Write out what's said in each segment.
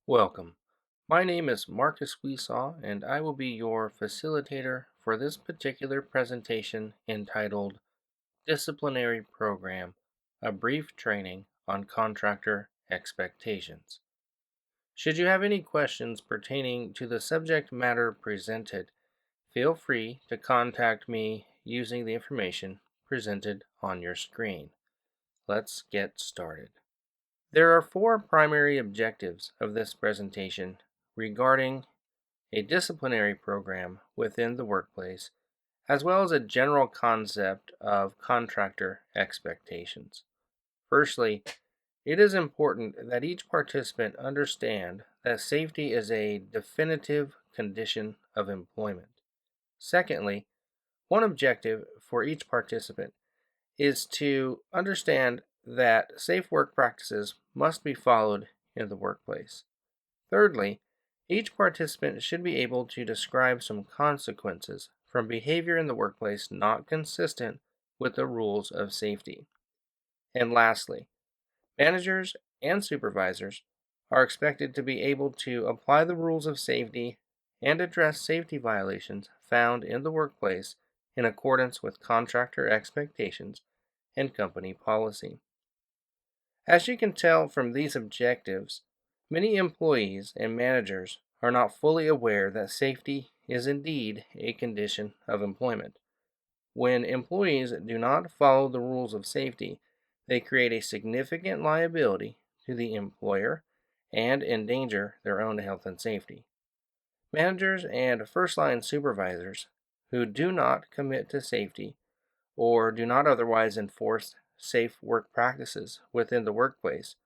Welcome. My name is Markus Wesaw, and I will be your facilitator for this particular presentation entitled Disciplinary Program, a Brief Training on Contractor Expectations. Should you have any questions pertaining to the subject matter presented, feel free to contact me using the information presented on your screen. Let's get started. There are four primary objectives of this presentation regarding a disciplinary program within the workplace, as well as a general concept of contractor expectations. Firstly, it is important that each participant understand that safety is a definitive condition of employment. Secondly, one objective for each participant is to understand that safe work practices must be followed in the workplace. Thirdly, each participant should be able to describe some consequences from behavior in the workplace not consistent with the rules of safety. And lastly, managers and supervisors are expected to be able to apply the rules of safety and address safety violations found in the workplace in accordance with contractor expectations and company policy. As you can tell from these objectives, many employees and managers are not fully aware that safety is indeed a condition of employment. When employees do not follow the rules of safety, they create a significant liability to the employer and endanger their own health and safety. Managers and first line supervisors who do not commit to safety or do not otherwise enforce safe work practices within the workplace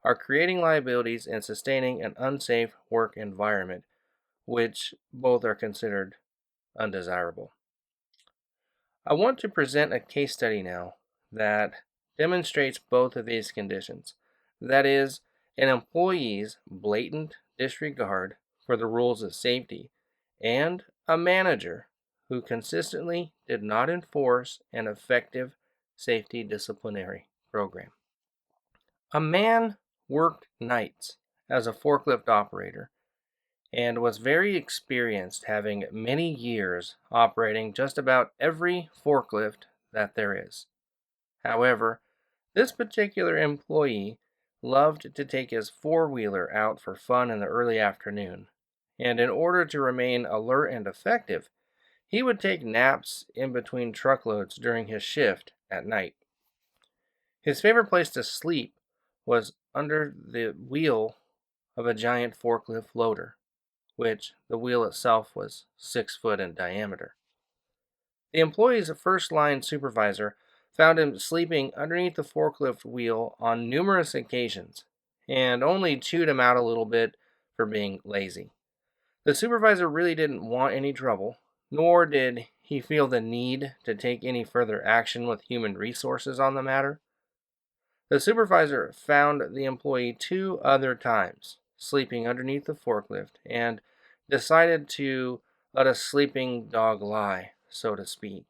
are creating liabilities and sustaining an unsafe work environment, which both are considered undesirable. I want to present a case study now that demonstrates both of these conditions. That is, an employee's blatant disregard for the rules of safety and a manager who consistently did not enforce an effective safety disciplinary program. A man worked nights as a forklift operator and was very experienced, having many years operating just about every forklift that there is. However, this particular employee loved to take his four-wheeler out for fun in the early afternoon, and in order to remain alert and effective, he would take naps in between truckloads during his shift at night. His favorite place to sleep was under the wheel of a giant forklift loader, which the wheel itself was 6 foot in diameter. The employee's first line supervisor found him sleeping underneath the forklift wheel on numerous occasions and only chewed him out a little bit for being lazy. The supervisor really didn't want any trouble, nor did he feel the need to take any further action with human resources on the matter. The supervisor found the employee two other times sleeping underneath the forklift and decided to let a sleeping dog lie, so to speak.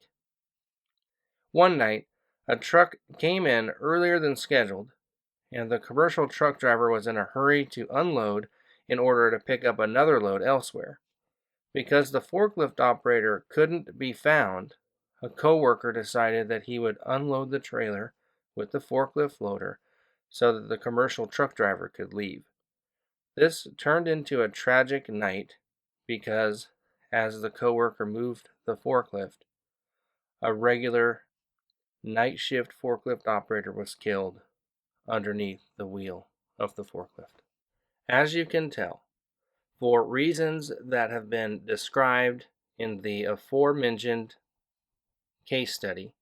One night, a truck came in earlier than scheduled, and the commercial truck driver was in a hurry to unload in order to pick up another load elsewhere. Because the forklift operator couldn't be found, a coworker decided that he would unload the trailer with the forklift loader so that the commercial truck driver could leave. This turned into a tragic night because, as the coworker moved the forklift, a regular night shift forklift operator was killed underneath the wheel of the forklift. As you can tell, for reasons that have been described in the aforementioned case study,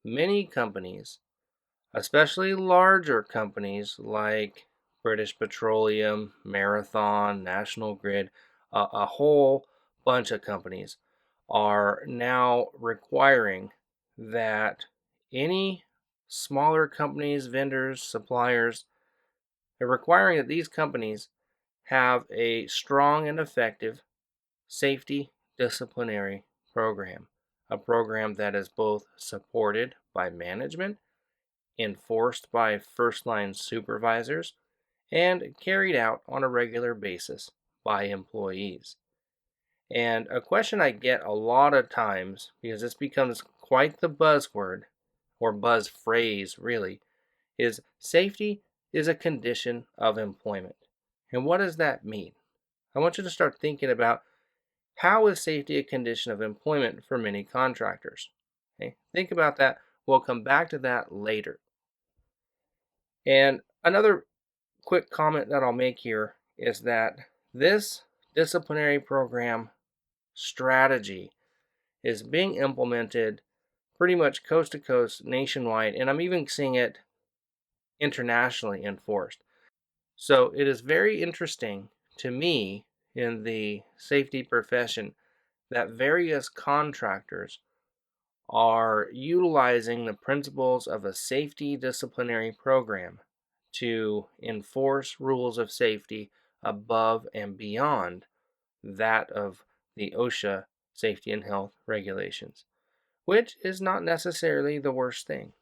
many companies, especially larger companies like British Petroleum, Marathon, National Grid, a whole bunch of companies are now requiring that any smaller companies, vendors, suppliers, they're requiring that these companies have a strong and effective safety disciplinary program, a program that is both supported by management, enforced by first line supervisors, and carried out on a regular basis by employees. And a question I get a lot of times, because this becomes quite the buzzword or buzz phrase really, is safety is a condition of employment. And what does that mean? I want you to start thinking about, how is safety a condition of employment for many contractors? Okay, think about that. We'll come back to that later. And another quick comment that I'll make here is that this disciplinary program strategy is being implemented pretty much coast to coast nationwide, and I'm even seeing it internationally enforced. So it is very interesting to me in the safety profession that various contractors are utilizing the principles of a safety disciplinary program to enforce rules of safety above and beyond that of the OSHA safety and health regulations, which is not necessarily the worst thing.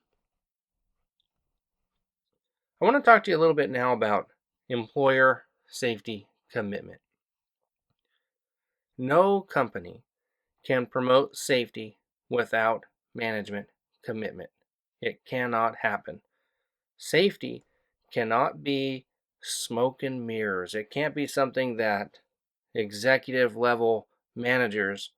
I want to talk to you a little bit now about employer safety commitment. No company can promote safety without management commitment. It cannot happen. Safety cannot be smoke and mirrors. It can't be something that executive level managers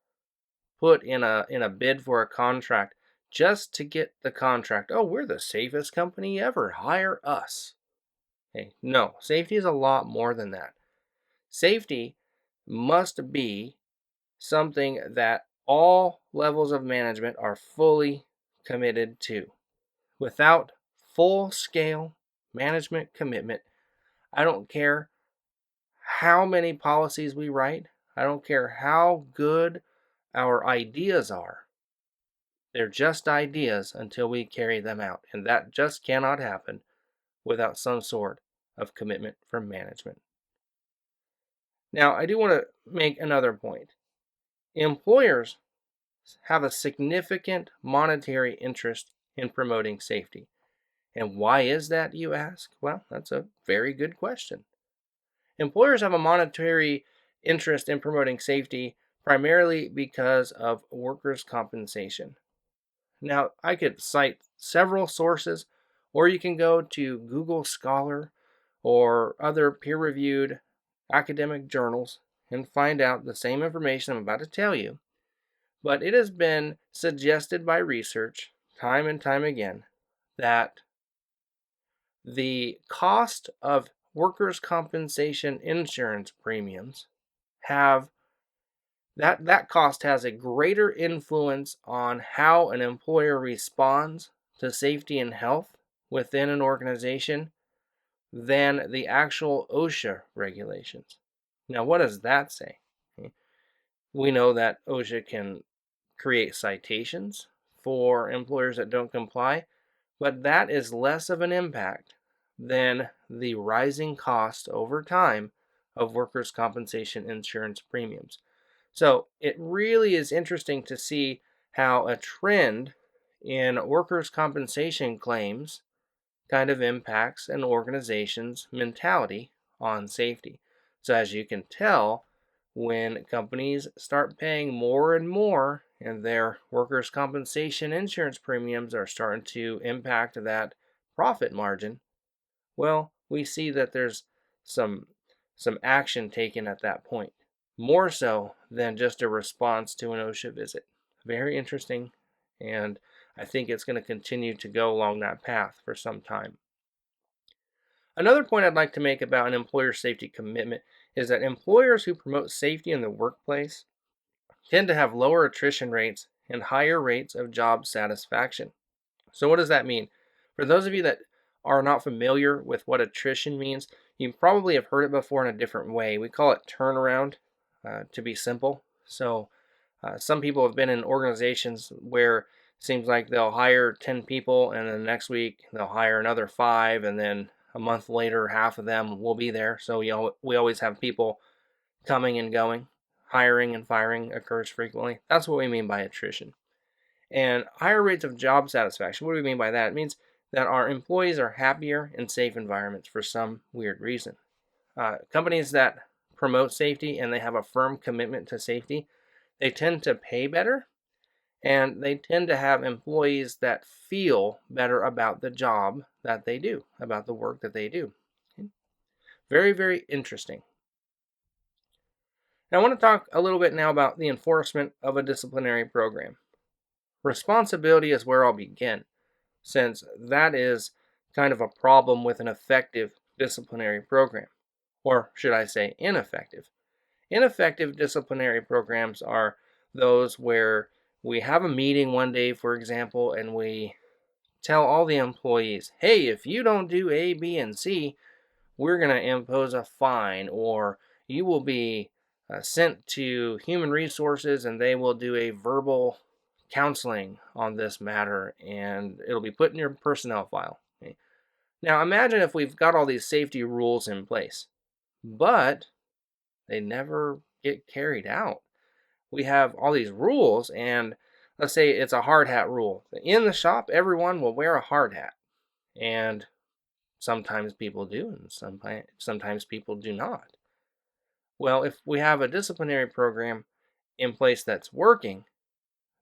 put in a bid for a contract just to get the contract. Oh, we're the safest company ever. Hire us. Okay. No, safety is a lot more than that. Safety must be something that all levels of management are fully committed to. Without full scale management commitment, I don't care how many policies we write, I don't care how good our ideas are. They're just ideas until we carry them out, and that just cannot happen without some sort of commitment from management. Now, I do want to make another point. Employers have a significant monetary interest in promoting safety. And why is that, you ask? Well, that's a very good question. Employers have a monetary interest in promoting safety primarily because of workers' compensation. Now, I could cite several sources, or you can go to Google Scholar or other peer-reviewed academic journals and find out the same information I'm about to tell you. But it has been suggested by research time and time again that the cost of workers' compensation insurance premiums have that cost has a greater influence on how an employer responds to safety and health within an organization than the actual OSHA regulations. Now, what does that say? We know that OSHA can create citations for employers that don't comply, but that is less of an impact than the rising cost over time of workers' compensation insurance premiums. So it really is interesting to see how a trend in workers' compensation claims kind of impacts an organization's mentality on safety. So as you can tell, when companies start paying more and more and their workers' compensation insurance premiums are starting to impact that profit margin, well, we see that there's some action taken at that point, more so than just a response to an OSHA visit. Very interesting, and I think it's going to continue to go along that path for some time. Another point I'd like to make about an employer safety commitment is that employers who promote safety in the workplace tend to have lower attrition rates and higher rates of job satisfaction. So what does that mean? For those of you that are not familiar with what attrition means, you probably have heard it before in a different way. We call it turnaround, to be simple. So some people have been in organizations where it seems like they'll hire 10 people and then the next week they'll hire another 5, and then a month later half of them will be there. So we always have people coming and going. Hiring and firing occurs frequently. That's what we mean by attrition. And higher rates of job satisfaction, what do we mean by that? It means that our employees are happier in safe environments for some weird reason. Companies that promote safety and they have a firm commitment to safety, they tend to pay better and they tend to have employees that feel better about the job that they do, about the work that they do. Okay. Very, very interesting. Now, I want to talk a little bit now about the enforcement of a disciplinary program. Responsibility is where I'll begin, since that is kind of a problem with an effective disciplinary program. Or should I say ineffective? Ineffective disciplinary programs are those where we have a meeting one day, for example, and we tell all the employees, hey, if you don't do A, B, and C, we're going to impose a fine, or you will be sent to human resources and they will do a verbal counseling on this matter and it'll be put in your personnel file. Okay? Now imagine if we've got all these safety rules in place, but they never get carried out. We have all these rules, and let's say it's a hard hat rule. In the shop, everyone will wear a hard hat, and sometimes people do, and sometimes people do not. Well, if we have a disciplinary program in place that's working,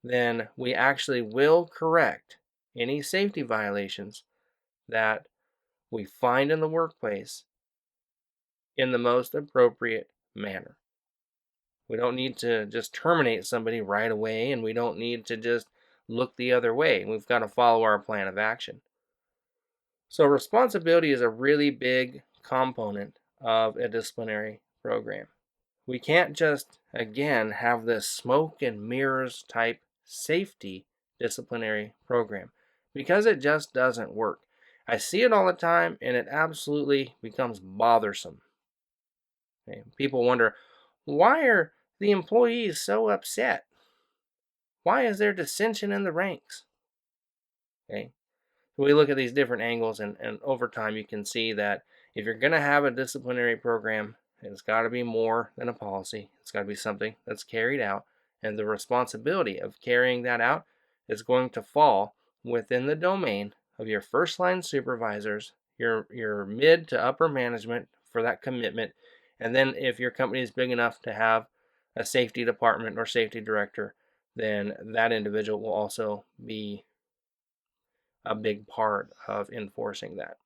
then we actually will correct any safety violations that we find in the workplace in the most appropriate manner. We don't need to just terminate somebody right away, and we don't need to just look the other way. We've got to follow our plan of action. So responsibility is a really big component of a disciplinary program. We can't just, again, have this smoke and mirrors type safety disciplinary program because it just doesn't work. I see it all the time, and it absolutely becomes bothersome. Okay? People wonder, why are the employees so upset? Why is there dissension in the ranks? Okay? So we look at these different angles, and over time you can see that if you're going to have a disciplinary program, it's got to be more than a policy. It's got to be something that's carried out, and the responsibility of carrying that out is going to fall within the domain of your first line supervisors, your mid to upper management for that commitment, and then if your company is big enough to have a safety department or safety director, then that individual will also be a big part of enforcing that.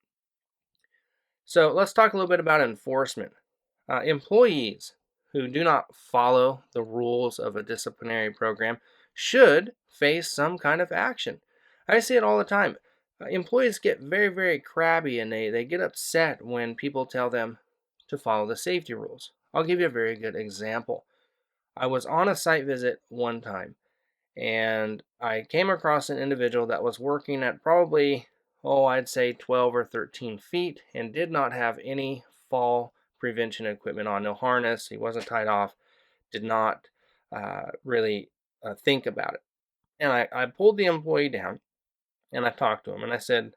So let's talk a little bit about enforcement. Employees who do not follow the rules of a disciplinary program should face some kind of action. I see it all the time. Employees get very, very crabby and they get upset when people tell them to follow the safety rules. I'll give you a very good example. I was on a site visit one time and I came across an individual that was working at probably, I'd say 12 or 13 feet and did not have any fall prevention equipment on, no harness, he wasn't tied off, did not really think about it. And I pulled the employee down and I talked to him and I said,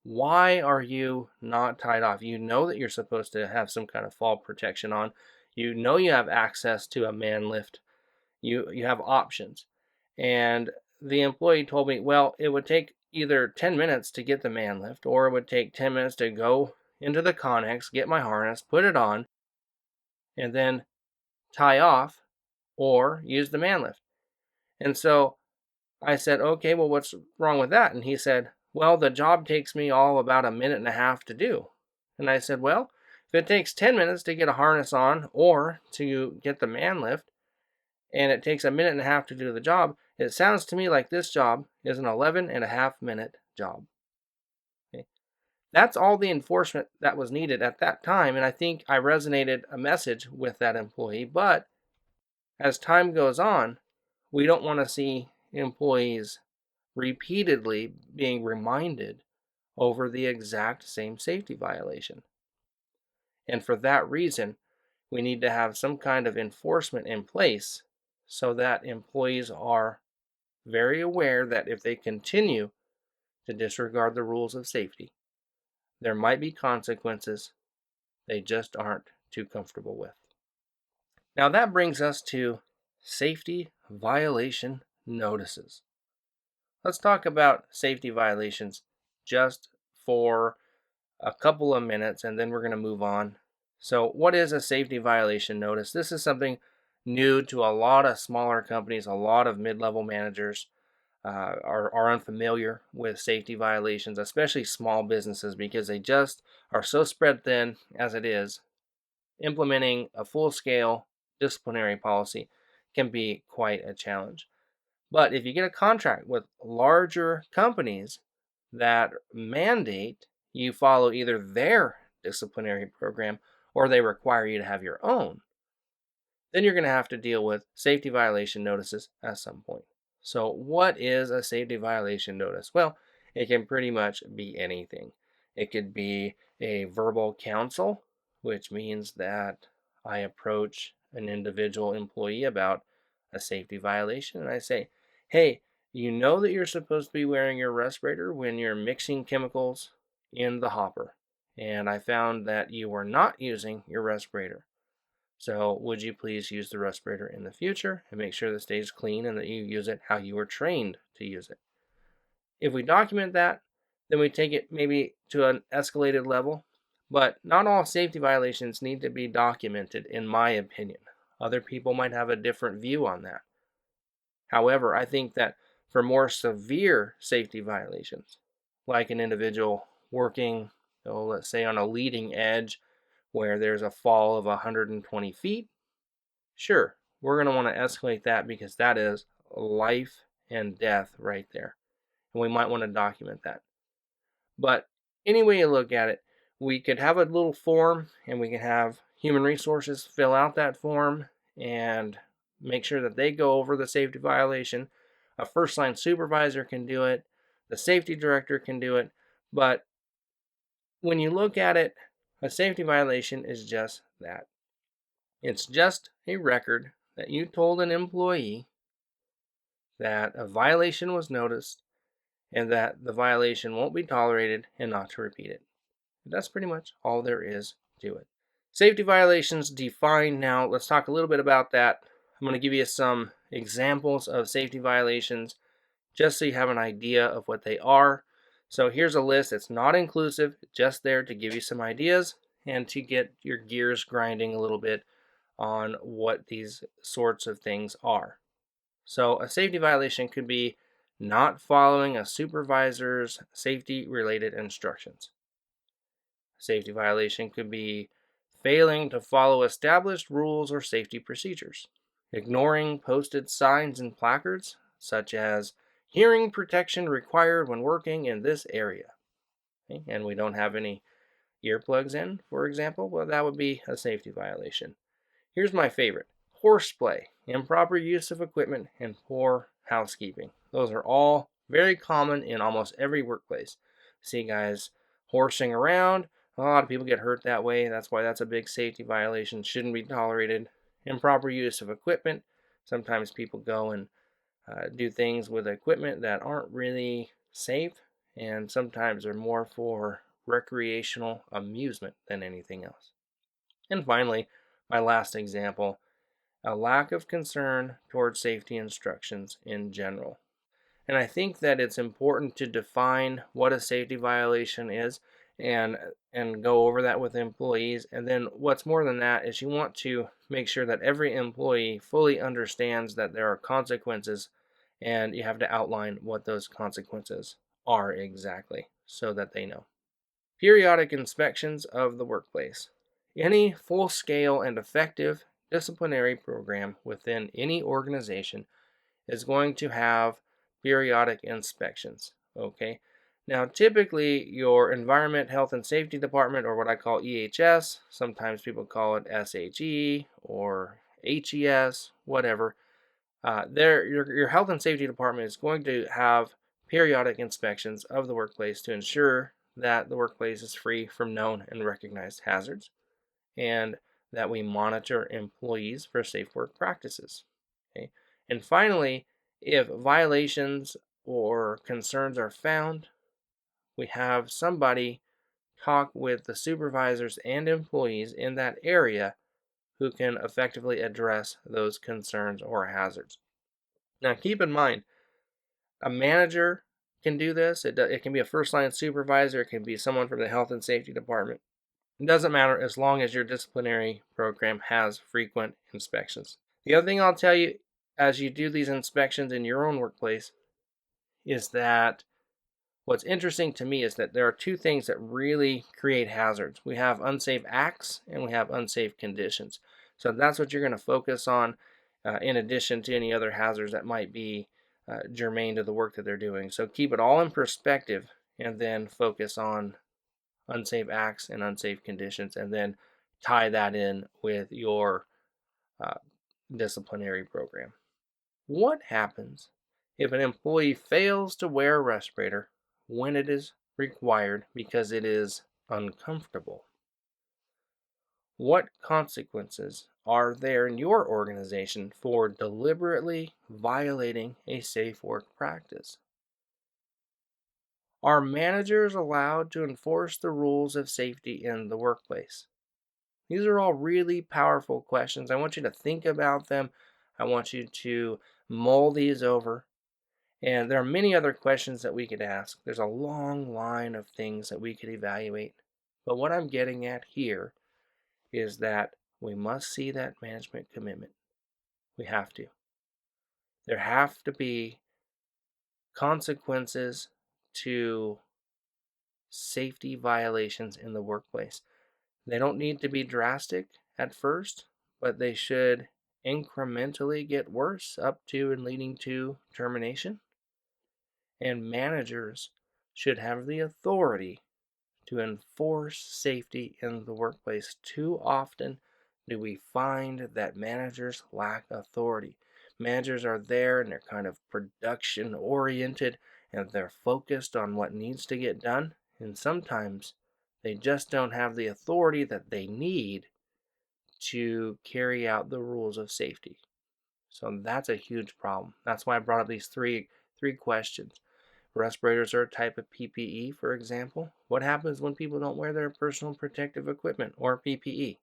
why are you not tied off? You know that you're supposed to have some kind of fall protection on. You know you have access to a man lift. You have options. And the employee told me, well, it would take either 10 minutes to get the man lift, or it would take 10 minutes to go into the Connex, get my harness, put it on, and then tie off or use the man lift. And so I said, okay, well, what's wrong with that? And he said, well, the job takes me all about a minute and a half to do. And I said, well, if it takes 10 minutes to get a harness on or to get the man lift, and it takes a minute and a half to do the job, it sounds to me like this job is an 11.5-minute job. Okay. That's all the enforcement that was needed at that time, and I think I resonated a message with that employee. But as time goes on, we don't want to see employees repeatedly being reminded over the exact same safety violation. And for that reason, we need to have some kind of enforcement in place so that employees are very aware that if they continue to disregard the rules of safety, there might be consequences they just aren't too comfortable with. Now that brings us to safety violation notices. Let's talk about safety violations just for a couple of minutes and then we're going to move on. So, what is a safety violation notice? This is something new to a lot of smaller companies. A lot of mid-level managers are unfamiliar with safety violations, especially small businesses, because they just are so spread thin as it is. Implementing a full-scale disciplinary policy can be quite a challenge. But if you get a contract with larger companies that mandate you follow either their disciplinary program or they require you to have your own, then you're going to have to deal with safety violation notices at some point. So, what is a safety violation notice? Well, it can pretty much be anything. It could be a verbal counsel, which means that I approach an individual employee about a safety violation and I say, hey, you know that you're supposed to be wearing your respirator when you're mixing chemicals in the hopper. And I found that you were not using your respirator. So would you please use the respirator in the future and make sure that it stays clean and that you use it how you were trained to use it? If we document that, then we take it maybe to an escalated level, but not all safety violations need to be documented, in my opinion. Other people might have a different view on that. However, I think that for more severe safety violations, like an individual working, let's say on a leading edge where there's a fall of 120 feet, sure, we're going to want to escalate that because that is life and death right there. And we might want to document that. But any way you look at it, we could have a little form and we can have human resources fill out that form and make sure that they go over the safety violation. A first line supervisor can do it. The safety director can do it. But when you look at it, a safety violation is just that. It's just a record that you told an employee that a violation was noticed and that the violation won't be tolerated and not to repeat it. That's pretty much all there is to it. Safety violations defined now. Let's talk a little bit about that. I'm going to give you some examples of safety violations just so you have an idea of what they are. So here's a list. It's not inclusive, just there to give you some ideas and to get your gears grinding a little bit on what these sorts of things are. So a safety violation could be not following a supervisor's safety-related instructions. A safety violation could be failing to follow established rules or safety procedures, ignoring posted signs and placards, such as hearing protection required when working in this area. Okay? And we don't have any earplugs in, for example, well, that would be a safety violation. Here's my favorite: horseplay, improper use of equipment, and poor housekeeping. Those are all very common in almost every workplace. See guys horsing around. A lot of people get hurt that way. That's why that's a big safety violation. Shouldn't be tolerated. Improper use of equipment. Sometimes people go and do things with equipment that aren't really safe, and sometimes they're more for recreational amusement than anything else. And finally, my last example, a lack of concern towards safety instructions in general. And I think that it's important to define what a safety violation is and go over that with employees. And then what's more than that is you want to make sure that every employee fully understands that there are consequences, and you have to outline what those consequences are exactly so that they know. Periodic inspections of the workplace. Any full-scale and effective disciplinary program within any organization is going to have periodic inspections, okay? Now, typically, your Environment, Health, and Safety Department, or what I call EHS, sometimes people call it SHE or HES, whatever, your Health and Safety Department is going to have periodic inspections of the workplace to ensure that the workplace is free from known and recognized hazards, and that we monitor employees for safe work practices. Okay? And finally, if violations or concerns are found, we have somebody talk with the supervisors and employees in that area who can effectively address those concerns or hazards. Now, keep in mind, a manager can do this. It can be a first line supervisor, it can be someone from the health and safety department. It doesn't matter as long as your disciplinary program has frequent inspections. The other thing I'll tell you as you do these inspections in your own workplace is that what's interesting to me is that there are two things that really create hazards. We have unsafe acts and we have unsafe conditions. So that's what you're going to focus on in addition to any other hazards that might be germane to the work that they're doing. So keep it all in perspective and then focus on unsafe acts and unsafe conditions, and then tie that in with your uh, disciplinary program. What happens if an employee fails to wear a respirator when it is required because it is uncomfortable? What consequences are there in your organization for deliberately violating a safe work practice? Are managers allowed to enforce the rules of safety in the workplace? These are all really powerful questions. I want you to think about them. I want you to mull these over. And there are many other questions that we could ask. There's a long line of things that we could evaluate. But what I'm getting at here is that we must see that management commitment. We have to. There have to be consequences to safety violations in the workplace. They don't need to be drastic at first, but they should incrementally get worse up to and leading to termination. And managers should have the authority to enforce safety in the workplace. Too often do we find that managers lack authority. Managers are there and they're kind of production oriented and they're focused on what needs to get done. And sometimes they just don't have the authority that they need to carry out the rules of safety. So that's a huge problem. That's why I brought up these three questions. Respirators are a type of PPE, for example. What happens when people don't wear their personal protective equipment or PPE?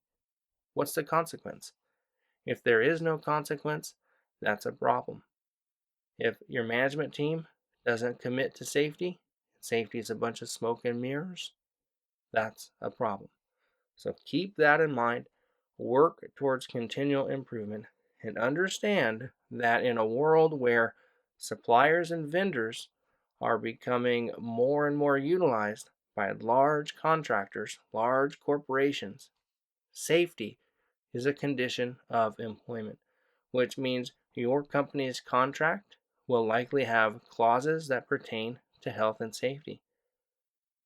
What's the consequence? If there is no consequence, that's a problem. If your management team doesn't commit to safety, safety is a bunch of smoke and mirrors, that's a problem. So keep that in mind. Work towards continual improvement and understand that in a world where suppliers and vendors are becoming more and more utilized by large contractors, large corporations, safety is a condition of employment, which means your company's contract will likely have clauses that pertain to health and safety,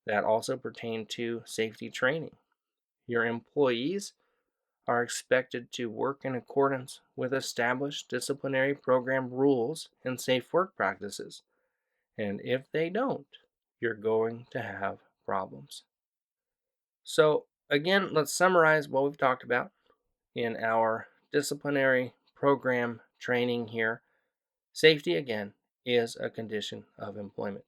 that also pertain to safety training. Your employees are expected to work in accordance with established disciplinary program rules and safe work practices. And if they don't, you're going to have problems. So, again, let's summarize what we've talked about in our disciplinary program training here. Safety, again, is a condition of employment.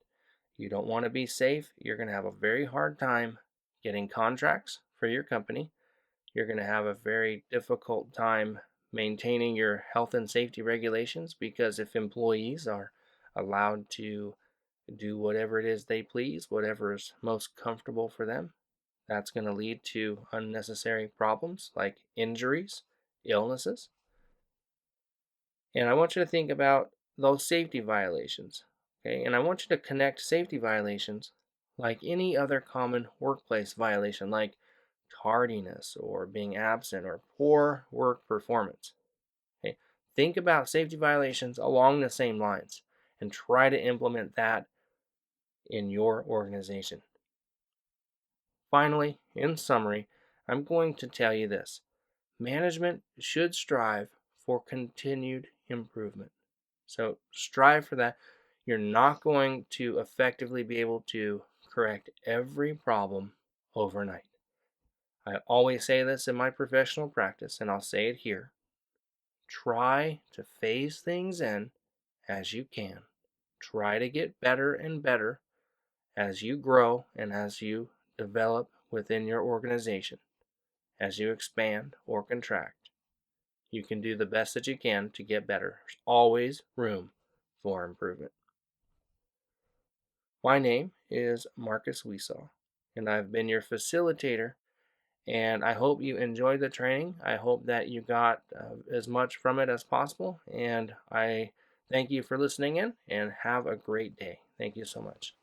You don't want to be safe, you're going to have a very hard time getting contracts for your company. You're going to have a very difficult time maintaining your health and safety regulations, because if employees are allowed to do whatever it is they please, whatever is most comfortable for them, that's going to lead to unnecessary problems like injuries, illnesses. And I want you to think about those safety violations. Okay, and I want you to connect safety violations like any other common workplace violation, like tardiness or being absent or poor work performance. Okay? Think about safety violations along the same lines and try to implement that in your organization. Finally, in summary, I'm going to tell you this. Management should strive for continued improvement. So strive for that. You're not going to effectively be able to correct every problem overnight. I always say this in my professional practice, and I'll say it here. Try to phase things in as you can. Try to get better and better as you grow and as you develop within your organization, as you expand or contract. You can do the best that you can to get better. There's always room for improvement. My name is Markus Wesaw, and I've been your facilitator. And I hope you enjoyed the training. I hope that you got as much from it as possible. And I thank you for listening in and have a great day. Thank you so much.